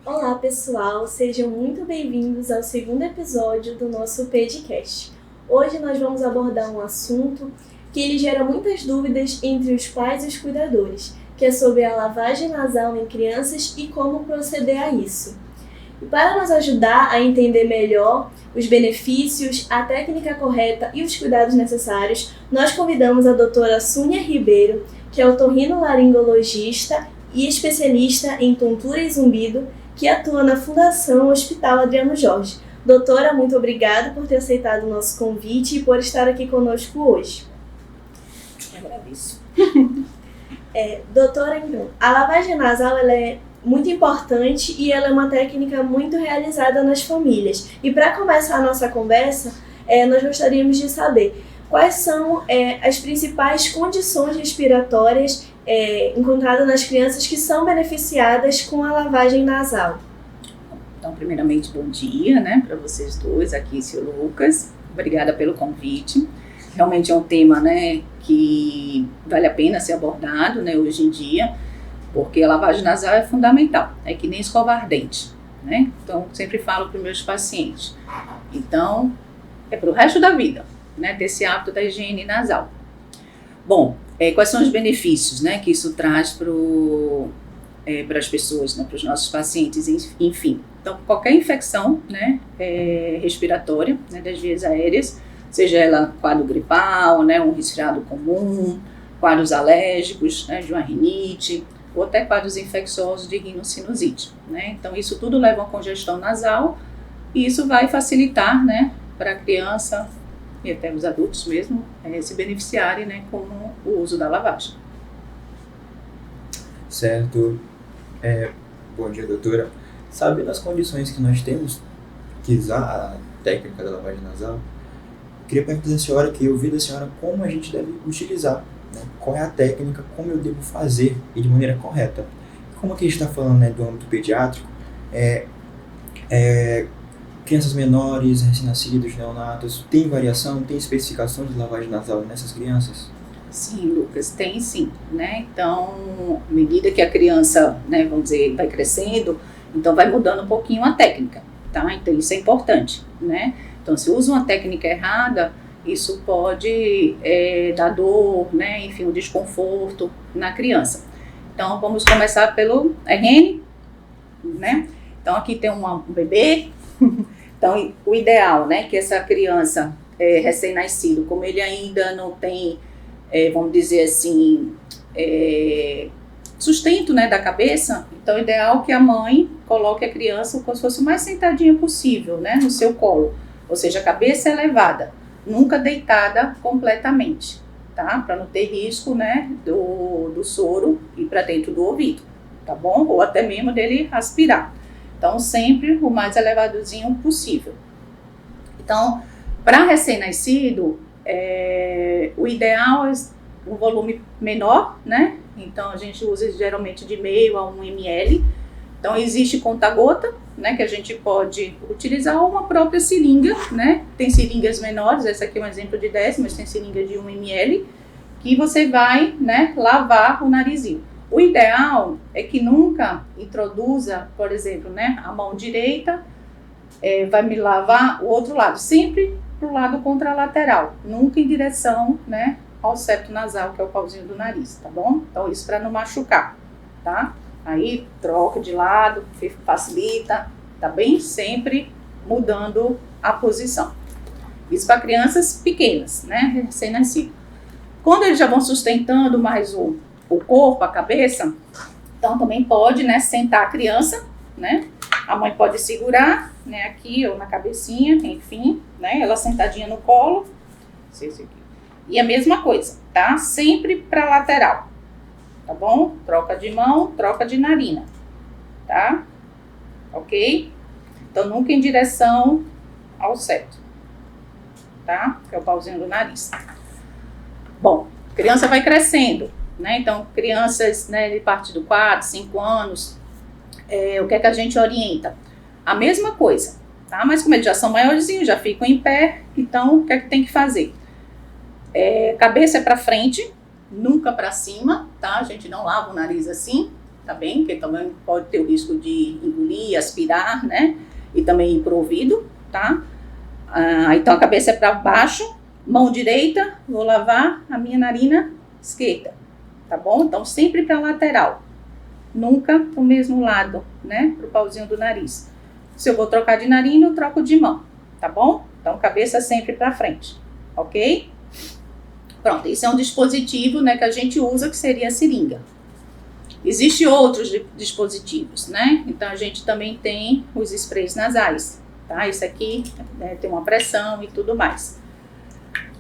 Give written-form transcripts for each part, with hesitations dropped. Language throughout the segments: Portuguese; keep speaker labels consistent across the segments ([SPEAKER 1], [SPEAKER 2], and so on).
[SPEAKER 1] Olá pessoal, sejam muito bem-vindos ao segundo episódio do nosso podcast. Hoje nós vamos abordar um assunto que ele gera muitas dúvidas entre os pais e os cuidadores, que é sobre a lavagem nasal em crianças e como proceder a isso. E para nos ajudar a entender melhor os benefícios, a técnica correta e os cuidados necessários, nós convidamos a doutora Súnia Ribeiro, que é otorrinolaringologista e especialista em tontura e zumbido, que atua na Fundação Hospital Adriano Jorge. Doutora, muito obrigada por ter aceitado o nosso convite e por estar aqui conosco hoje.
[SPEAKER 2] Eu agradeço.
[SPEAKER 1] Doutora, então, a lavagem nasal ela é muito importante e ela é uma técnica muito realizada nas famílias. E para começar a nossa conversa, nós gostaríamos de saber quais são as principais condições respiratórias encontradas nas crianças que são beneficiadas com a lavagem nasal.
[SPEAKER 2] Então, primeiramente, bom dia, para vocês dois, aqui, seu Lucas. Obrigada pelo convite. Realmente é um tema, que vale a pena ser abordado, hoje em dia, porque a lavagem nasal é fundamental, é que nem escovar dente, Então, sempre falo para os meus pacientes. Então, é para o resto da vida, ter esse hábito da higiene nasal. Bom, quais são os benefícios, que isso traz para as pessoas, para os nossos pacientes, enfim. Então, qualquer infecção, respiratória, das vias aéreas, seja ela quadro gripal, um resfriado comum, quadros alérgicos, de uma rinite, ou até quadros infecciosos de rinocinusite, Então, isso tudo leva a uma congestão nasal e isso vai facilitar, para a criança e até os adultos mesmo se beneficiarem, com o uso da lavagem.
[SPEAKER 3] Certo. Bom dia, doutora. Sabendo as condições que nós temos que usar a técnica da lavagem nasal, queria perguntar à senhora, que eu vi da senhora como a gente deve utilizar, qual é a técnica, como eu devo fazer e de maneira correta. Como aqui a gente está falando do âmbito pediátrico, crianças menores, recém-nascidos, neonatos, tem variação, tem especificação de lavagem nasal nessas crianças?
[SPEAKER 2] Sim, Lucas, tem sim, Então, à medida que a criança, vamos dizer, vai crescendo, então vai mudando um pouquinho a técnica, tá? Então, isso é importante, Então, se usa uma técnica errada, isso pode dar dor, enfim, um desconforto na criança. Então, vamos começar pelo RN, Então, aqui tem um bebê. Então, o ideal, que essa criança recém-nascido, como ele ainda não tem, vamos dizer assim, sustento, da cabeça, então o ideal é que a mãe coloque a criança como se fosse o mais sentadinha possível, no seu colo, ou seja, a cabeça elevada, nunca deitada completamente, tá? Para não ter risco, do soro ir para dentro do ouvido, tá bom? Ou até mesmo dele aspirar. Então, sempre o mais elevadozinho possível. Então, para recém-nascido, o ideal é um volume menor, Então, a gente usa geralmente de meio a 1 ml. Então, existe conta-gota, que a gente pode utilizar, ou uma própria seringa, Tem seringas menores, essa aqui é um exemplo de 10, mas tem seringa de 1 ml, que você vai, lavar o narizinho. O ideal é que nunca introduza, por exemplo, a mão direita, vai me lavar o outro lado, sempre para o lado contralateral, nunca em direção, ao septo nasal, que é o pauzinho do nariz, tá bom? Então, isso para não machucar, tá? Aí, troca de lado, facilita, tá bem? Sempre mudando a posição. Isso para crianças pequenas, recém-nascido. Quando eles já vão sustentando mais o corpo, a cabeça, então também pode, sentar a criança, A mãe pode segurar, aqui ou na cabecinha, enfim, Ela sentadinha no colo, e a mesma coisa, tá? Sempre para lateral, tá bom? Troca de mão, troca de narina, tá? Ok? Então, nunca em direção ao septo, tá? Que é o pauzinho do nariz. Bom, a criança vai crescendo, Então, crianças, de parte do 4, 5 anos, o que é que a gente orienta? A mesma coisa, tá? Mas como eles já são maiorzinhos, já ficam em pé, então, o que é que tem que fazer? Cabeça para frente, nunca para cima, tá? A gente não lava o nariz assim, tá bem? Porque também pode ter o risco de engolir, aspirar, né? E também ir pro ouvido, tá? Então a cabeça é para baixo, mão direita, vou lavar a minha narina esquerda, tá bom? Então sempre para lateral, nunca pro mesmo lado, né? Pro pauzinho do nariz. Se eu vou trocar de narina, eu troco de mão, tá bom? Então cabeça sempre para frente, ok? Pronto, esse é um dispositivo, né, que a gente usa, que seria a seringa. Existem outros dispositivos, né? Então a gente também tem os sprays nasais, tá? Esse aqui, né, tem uma pressão e tudo mais.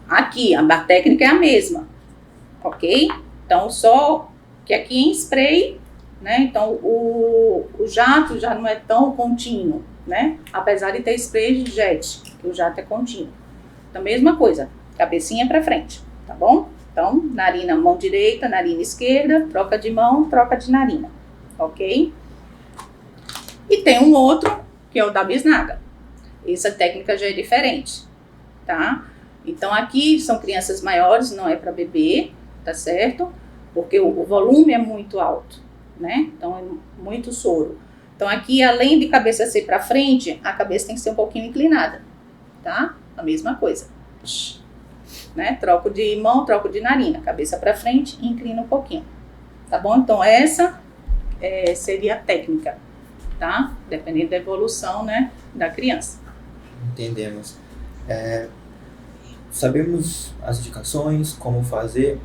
[SPEAKER 2] Aqui, a técnica é a mesma, ok? Então, só que aqui em spray, né? Então, o jato já não é tão contínuo, né? Apesar de ter spray de jet, que o jato é contínuo. Então, mesma coisa, cabecinha para frente, tá bom? Então, narina, mão direita, narina esquerda, troca de mão, troca de narina, ok? E tem um outro, que é o da bisnaga. Essa técnica já é diferente, tá? Então, aqui são crianças maiores, não é para bebê, tá certo? Porque o volume é muito alto, né? Então, é muito soro. Então, aqui, além de cabeça ser para frente, a cabeça tem que ser um pouquinho inclinada, tá? A mesma coisa. Né? Troco de mão, troco de narina, cabeça para frente e inclina um pouquinho, tá bom? Então essa seria a técnica, tá? Dependendo da evolução, né, da criança.
[SPEAKER 3] Entendemos. Sabemos as indicações, como fazer.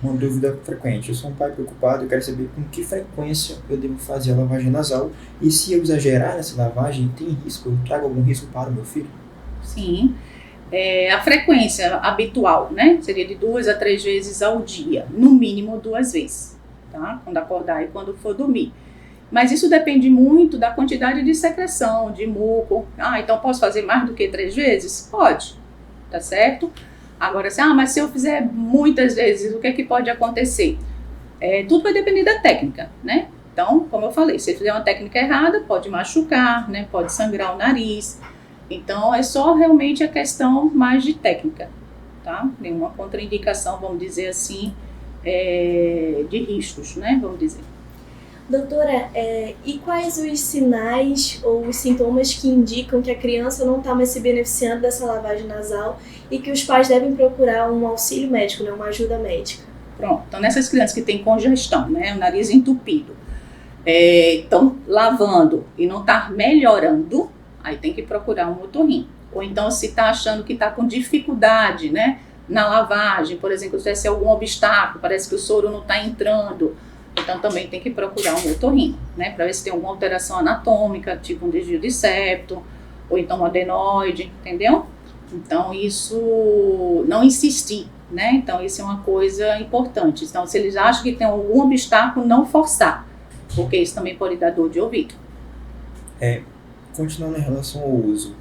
[SPEAKER 3] Uma dúvida frequente: eu sou um pai preocupado, eu quero saber com que frequência eu devo fazer a lavagem nasal e se eu exagerar nessa lavagem, tem risco, eu trago algum risco para o meu filho?
[SPEAKER 2] Sim. A frequência habitual, né, seria de 2 a 3 vezes ao dia, no mínimo 2 vezes, tá? Quando acordar e quando for dormir. Mas isso depende muito da quantidade de secreção, de muco. Então posso fazer mais do que 3 vezes? Pode, tá certo? Agora, mas se eu fizer muitas vezes, o que é que pode acontecer? Tudo vai depender da técnica, né? Então, como eu falei, se eu fizer uma técnica errada, pode machucar, né? Pode sangrar o nariz. Então, é só realmente a questão mais de técnica, tá? Nenhuma contraindicação, vamos dizer assim, de riscos, né? Vamos dizer.
[SPEAKER 1] Doutora, e quais os sinais ou os sintomas que indicam que a criança não está mais se beneficiando dessa lavagem nasal e que os pais devem procurar um auxílio médico, né? Uma ajuda médica?
[SPEAKER 2] Pronto, então nessas crianças que têm congestão, né? O nariz entupido, estão lavando e não está melhorando, aí tem que procurar um otorrino. Ou então, se está achando que está com dificuldade, né, na lavagem, por exemplo, se é algum obstáculo, parece que o soro não está entrando, então também tem que procurar um otorrino, né, para ver se tem alguma alteração anatômica, tipo um desvio de septo, ou então um adenoide, entendeu? Então, isso, não insistir, né, então isso é uma coisa importante. Então, se eles acham que tem algum obstáculo, não forçar, porque isso também pode dar dor de ouvido.
[SPEAKER 3] Continuando em relação ao uso,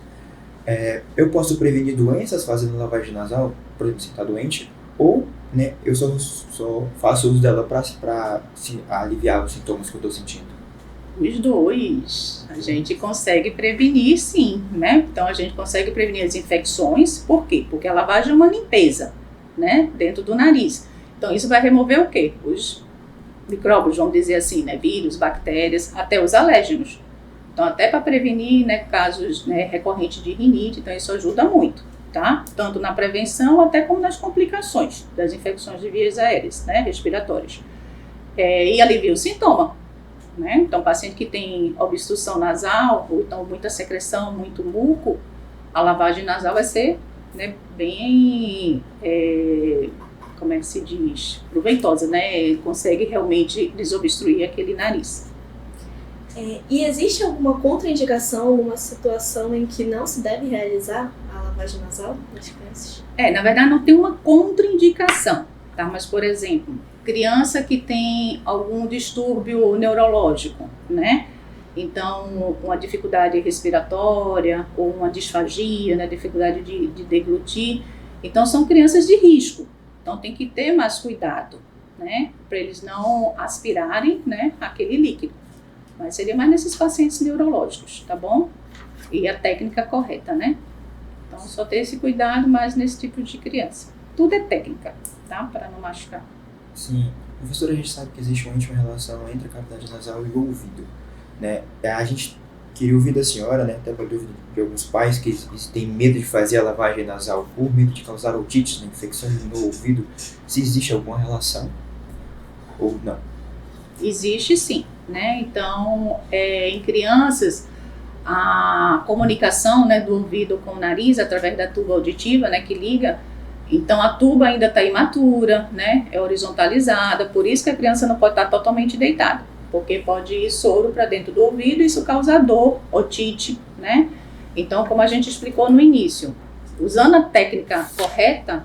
[SPEAKER 3] eu posso prevenir doenças fazendo lavagem nasal, por exemplo, se está doente, ou, né, eu só faço uso dela para aliviar os sintomas que eu estou sentindo?
[SPEAKER 2] Os dois. A gente consegue prevenir, sim, né? Então, a gente consegue prevenir as infecções. Por quê? Porque a lavagem é uma limpeza, né, dentro do nariz. Então, isso vai remover o quê? Os micróbios, vamos dizer assim, né, vírus, bactérias, até os alérgenos. Então, até para prevenir, né, casos, né, recorrentes de rinite, então isso ajuda muito, tá? Tanto na prevenção, até como nas complicações das infecções de vias aéreas, né, respiratórias. E alivia o sintoma, né? Então, paciente que tem obstrução nasal, ou então muita secreção, muito muco, a lavagem nasal vai ser, né, bem, como é que se diz, proveitosa, né? Consegue realmente desobstruir aquele nariz.
[SPEAKER 1] E existe alguma contraindicação, alguma situação em que não se deve realizar a lavagem nasal nas crianças?
[SPEAKER 2] Na verdade não tem uma contraindicação, tá? Mas, por exemplo, criança que tem algum distúrbio neurológico, né? Então, uma dificuldade respiratória ou uma disfagia, né? Dificuldade de deglutir. Então, são crianças de risco. Então, tem que ter mais cuidado, né? Para eles não aspirarem, né, aquele líquido. Mas seria mais nesses pacientes neurológicos, tá bom? E a técnica correta, né? Então, só ter esse cuidado mais nesse tipo de criança. Tudo é técnica, tá? Para não machucar.
[SPEAKER 3] Sim. Professor, a gente sabe que existe uma íntima relação entre a cavidade nasal e o ouvido, né? A gente queria ouvir da senhora, né, até para dúvida de alguns pais que têm medo de fazer a lavagem nasal por medo de causar otites, né, infecções no ouvido, se existe alguma relação ou não?
[SPEAKER 2] Existe sim, né? Então, em crianças, a comunicação, né, do ouvido com o nariz através da tuba auditiva, né, que liga, então a tuba ainda está imatura, né, é horizontalizada, por isso que a criança não pode estar totalmente deitada, porque pode ir soro para dentro do ouvido e isso causa dor, otite, né? Então, como a gente explicou no início, usando a técnica correta,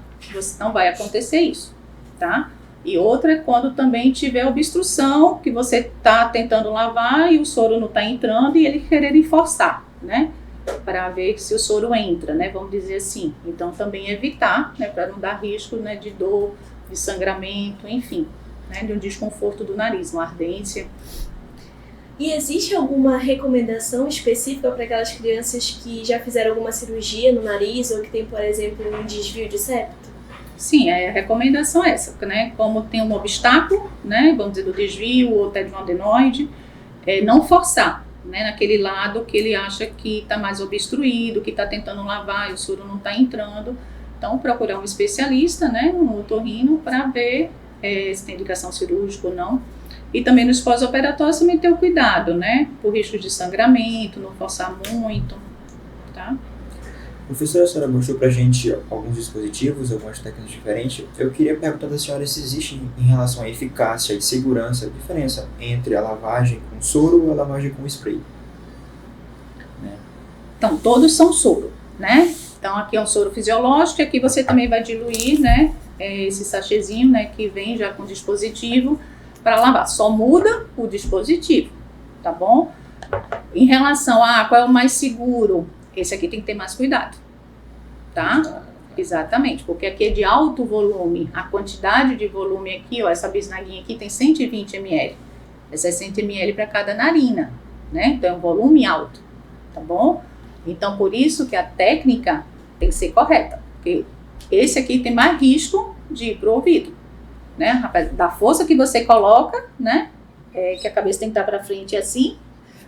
[SPEAKER 2] não vai acontecer isso, tá? E outra é quando também tiver obstrução, que você está tentando lavar e o soro não está entrando e ele querer forçar, né? Para ver se o soro entra, né? Vamos dizer assim. Então, também evitar, né? Para não dar risco, né? De dor, de sangramento, enfim, né? De um desconforto do nariz, uma ardência.
[SPEAKER 1] E existe alguma recomendação específica para aquelas crianças que já fizeram alguma cirurgia no nariz ou que tem, por exemplo, um desvio de septo?
[SPEAKER 2] Sim, a recomendação é essa, né? Como tem um obstáculo, né? Vamos dizer, do desvio ou até de um adenoide, não forçar, né? Naquele lado que ele acha que está mais obstruído, que está tentando lavar e o soro não está entrando. Então, procurar um especialista, né? Um otorrino, para ver se tem indicação cirúrgica ou não. E também nos pós-operatórios também ter o cuidado, né? Por risco de sangramento, não forçar muito, tá?
[SPEAKER 3] Professora, a senhora mostrou pra gente alguns dispositivos, algumas técnicas diferentes. Eu queria perguntar da senhora se existe, em relação à eficácia e segurança, a diferença entre a lavagem com soro ou a lavagem com spray. Né?
[SPEAKER 2] Então, todos são soro, né? Então, aqui é um soro fisiológico e aqui você também vai diluir, né? Esse sachêzinho, né? Que vem já com dispositivo para lavar. Só muda o dispositivo, tá bom? Em relação a qual é o mais seguro, esse aqui tem que ter mais cuidado, tá? Exatamente, porque aqui é de alto volume. A quantidade de volume aqui, ó, essa bisnaguinha aqui tem 120 ml. É 60 ml para cada narina, né? Então é um volume alto, tá bom? Então por isso que a técnica tem que ser correta, porque esse aqui tem mais risco de ir pro ouvido, né? Da força que você coloca, né? Que a cabeça tem que estar para frente assim,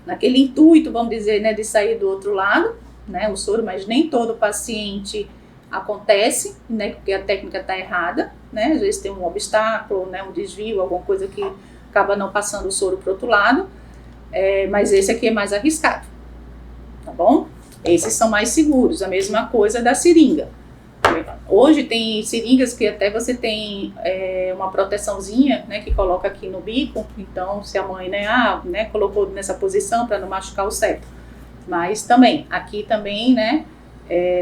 [SPEAKER 2] naquele intuito, vamos dizer, né, de sair do outro lado, né, o soro, mas nem todo paciente acontece, né, porque a técnica está errada, né, às vezes tem um obstáculo, né, um desvio, alguma coisa que acaba não passando o soro para o outro lado, mas esse aqui é mais arriscado, tá bom? Esses são mais seguros, a mesma coisa da seringa. Hoje tem seringas que até você tem uma proteçãozinha, né, que coloca aqui no bico, então se a mãe, né, colocou nessa posição para não machucar o septo. Mas também, aqui também, né,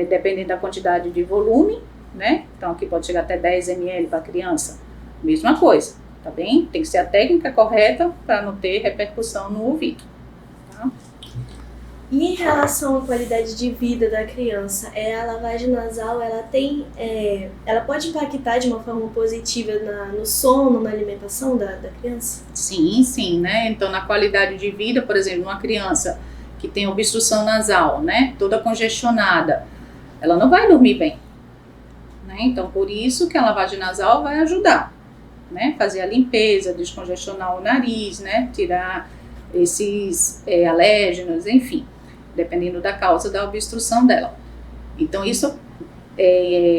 [SPEAKER 2] dependendo da quantidade de volume, né, então aqui pode chegar até 10 ml para criança, mesma coisa, tá bem? Tem que ser a técnica correta para não ter repercussão no ouvido, tá?
[SPEAKER 1] E em relação à qualidade de vida da criança, a lavagem nasal, ela pode impactar de uma forma positiva no sono, na alimentação da criança?
[SPEAKER 2] Sim, né, então na qualidade de vida, por exemplo, uma criança que tem obstrução nasal, né, toda congestionada, ela não vai dormir bem, né, então por isso que a lavagem nasal vai ajudar, né, fazer a limpeza, descongestionar o nariz, né, tirar esses alérgenos, enfim, dependendo da causa da obstrução dela. Então isso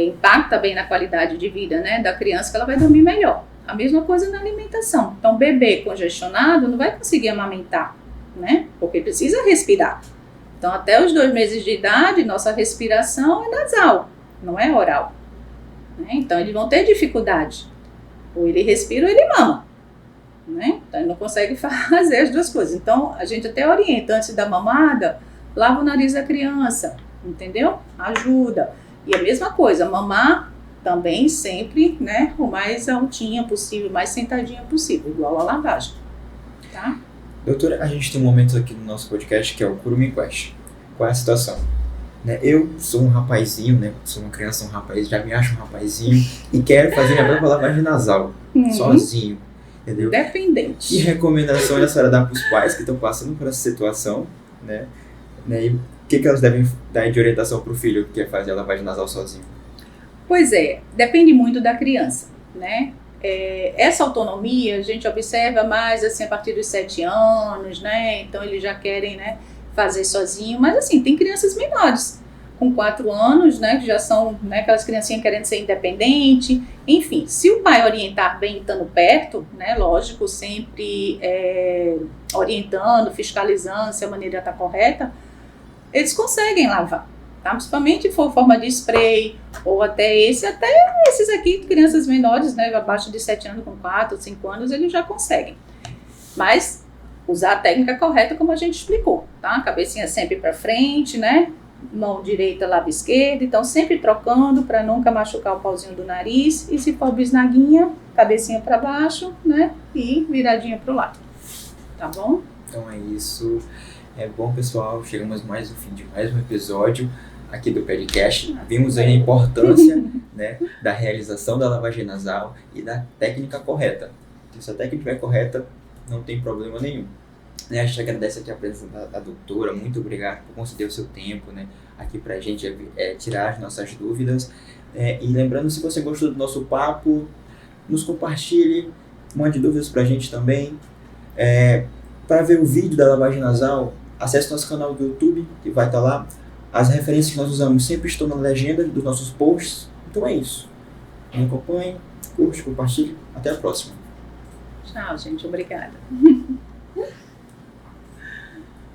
[SPEAKER 2] impacta bem na qualidade de vida, né, da criança, que ela vai dormir melhor. A mesma coisa na alimentação. Então bebê congestionado não vai conseguir amamentar, né? Porque precisa respirar. Então, até os 2 meses de idade, nossa respiração é nasal, não é oral, né? Então, eles vão ter dificuldade. Ou ele respira ou ele mama, né? Então, ele não consegue fazer as duas coisas. Então, a gente até orienta, antes da mamada, lava o nariz da criança, entendeu? Ajuda. E a mesma coisa, mamar também sempre, né? O mais altinha possível, mais sentadinha possível, igual a lavagem, tá?
[SPEAKER 3] Doutora, a gente tem um momento aqui no nosso podcast que é o Curumi Quest. Qual é a situação? Né, eu sou um rapazinho, né? Sou uma criança, um rapaz, já me acho um rapazinho e quero fazer minha própria lavagem nasal, sozinho, entendeu?
[SPEAKER 2] Dependente.
[SPEAKER 3] Que recomendação a senhora dá para os pais que estão passando por essa situação, né? E o que elas devem dar de orientação para o filho que quer fazer a lavagem nasal sozinho?
[SPEAKER 2] Pois depende muito da criança, né? essa autonomia a gente observa mais assim a partir dos 7 anos, né? Então eles já querem, né, fazer sozinho, mas assim, tem crianças menores, com 4 anos, né, que já são, né, aquelas criancinhas querendo ser independente, enfim, se o pai orientar bem estando perto, né, lógico, sempre orientando, fiscalizando se a maneira está correta, eles conseguem lavar, tá? Principalmente se for forma de spray, ou até esses aqui, crianças menores, né, abaixo de 7 anos, com 4, 5 anos, eles já conseguem. Mas usar a técnica correta, como a gente explicou, tá? Cabecinha sempre para frente, né? Mão direita, lado esquerdo, então sempre trocando para nunca machucar o pauzinho do nariz. E se for bisnaguinha, cabecinha para baixo, né? E viradinha para o lado, tá bom?
[SPEAKER 3] Então é isso. É bom, pessoal, chegamos mais no fim de mais um episódio aqui do podcast. Vimos aí a importância, né, da realização da lavagem nasal e da técnica correta. Se a técnica é correta, não tem problema nenhum. A gente agradece aqui a presença da doutora, muito obrigado por conceder o seu tempo, né, aqui pra gente tirar as nossas dúvidas. E lembrando, se você gostou do nosso papo, nos compartilhe, mande dúvidas pra gente também. Para ver o vídeo da lavagem nasal, acesse nosso canal do YouTube, que vai estar lá. As referências que nós usamos sempre estão na legenda dos nossos posts. Então é isso. Me acompanhe, curte, compartilhe. Até a próxima.
[SPEAKER 2] Tchau, gente. Obrigada.